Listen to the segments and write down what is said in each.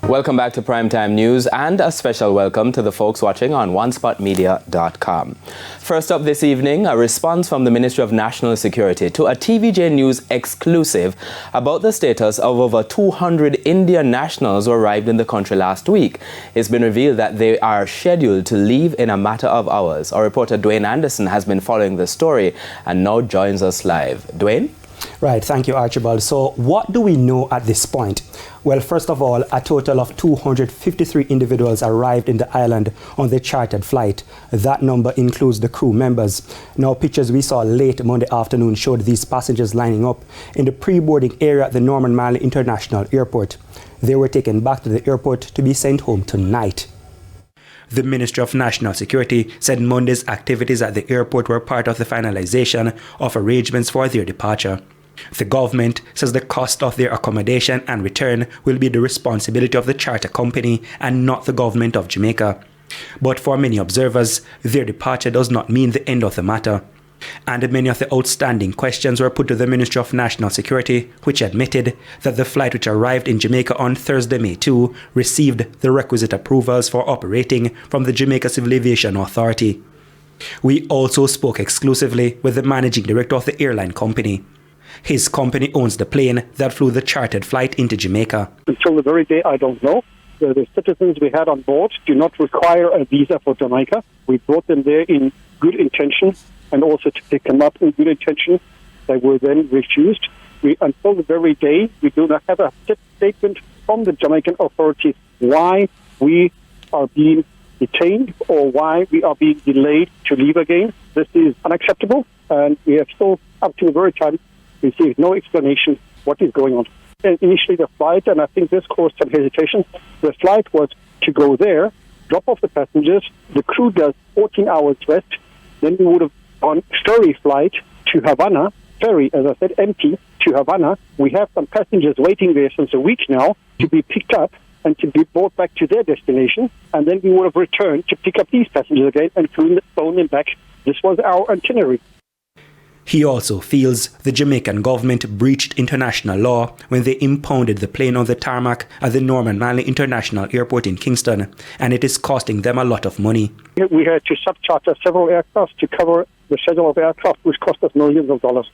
Welcome back to Primetime News and a special welcome to the folks watching on onespotmedia.com. First up this evening, a response from the Ministry of National Security to a TVJ News exclusive about the status of over 200 Indian nationals who arrived in the country last week. It's been revealed that they are scheduled to leave in a matter of hours. Our reporter Dwayne Anderson has been following the story and now joins us live. Dwayne? Right, thank you, Archibald. So what do we know at this point? Well, first of all, a total of 253 individuals arrived in the island on the chartered flight. That number includes the crew members. Now, pictures we saw late Monday afternoon showed these passengers lining up in the pre-boarding area at the Norman Manley International Airport. They were taken back to the airport to be sent home tonight. The Ministry of National Security said Monday's activities at the airport were part of the finalization of arrangements for their departure. The government says the cost of their accommodation and return will be the responsibility of the charter company and not the government of Jamaica. But for many observers, their departure does not mean the end of the matter. And many of the outstanding questions were put to the Ministry of National Security, which admitted that the flight which arrived in Jamaica on Thursday, May 2, received the requisite approvals for operating from the Jamaica Civil Aviation Authority. We also spoke exclusively with the managing director of the airline company. His company owns the plane that flew the chartered flight into Jamaica. Until the very day, I don't know. The citizens we had on board do not require a visa for Jamaica. We brought them there in good intention and also to pick them up in good intention. They were then refused. Until the very day, we do not have a statement from the Jamaican authorities why we are being detained or why we are being delayed to leave again. This is unacceptable, and we have still, up to the very time, received no explanation what is going on. And initially the flight, and I think this caused some hesitation, the flight was to go there, drop off the passengers, the crew does 14 hours rest, then we would have on ferry flight to Havana, ferry, as I said, empty, to Havana. We have some passengers waiting there since a week now to be picked up and to be brought back to their destination, and then we would have returned to pick up these passengers again and flown them back. This was our itinerary. He also feels the Jamaican government breached international law when they impounded the plane on the tarmac at the Norman Manley International Airport in Kingston, and it is costing them a lot of money. We had to subcharter several aircraft to cover the schedule of aircraft, which cost us millions of dollars.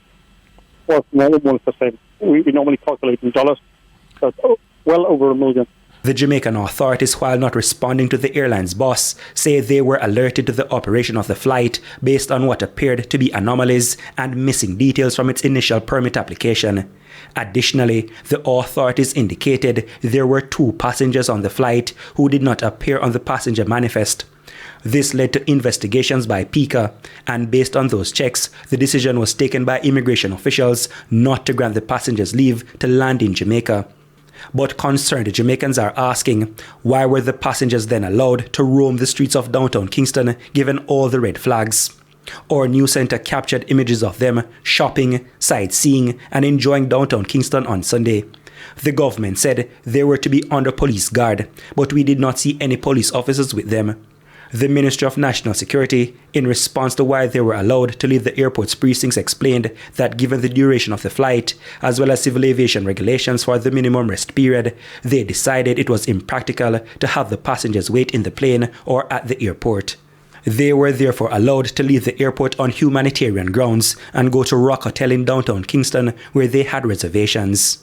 Well, almost the same. We normally calculate in dollars, but well over $1 million. The Jamaican authorities, while not responding to the airline's boss, say they were alerted to the operation of the flight based on what appeared to be anomalies and missing details from its initial permit application. Additionally, the authorities indicated there were 2 passengers on the flight who did not appear on the passenger manifest. This led to investigations by PICA, and based on those checks, the decision was taken by immigration officials not to grant the passengers leave to land in Jamaica. But concerned Jamaicans are asking, why were the passengers then allowed to roam the streets of downtown Kingston given all the red flags? Our news center captured images of them shopping, sightseeing and enjoying downtown Kingston on Sunday. The government said they were to be under police guard, but we did not see any police officers with them. The Ministry of National Security, in response to why they were allowed to leave the airport's precincts, explained that given the duration of the flight, as well as civil aviation regulations for the minimum rest period, they decided it was impractical to have the passengers wait in the plane or at the airport. They were therefore allowed to leave the airport on humanitarian grounds and go to Rock Hotel in downtown Kingston, where they had reservations.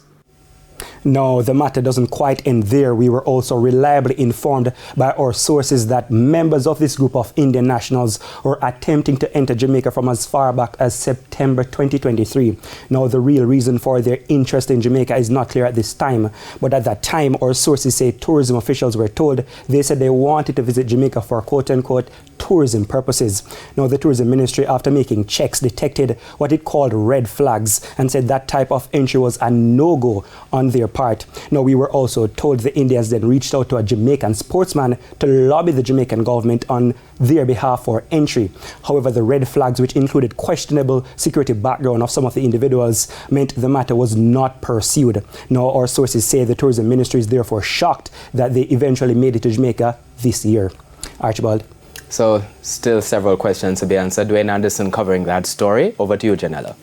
No, the matter doesn't quite end there. We were also reliably informed by our sources that members of this group of Indian nationals were attempting to enter Jamaica from as far back as September 2023. Now, the real reason for their interest in Jamaica is not clear at this time, but at that time, our sources say tourism officials were told they said they wanted to visit Jamaica for quote-unquote tourism purposes. Now, the tourism ministry, after making checks, detected what it called red flags and said that type of entry was a no-go on their part. Now, we were also told the Indians then reached out to a Jamaican sportsman to lobby the Jamaican government on their behalf for entry. However, the red flags, which included questionable security background of some of the individuals, meant the matter was not pursued. Now, our sources say the tourism ministry is therefore shocked that they eventually made it to Jamaica this year. Archibald. So, still several questions to be answered. Dwayne Anderson covering that story. Over to you, Janella.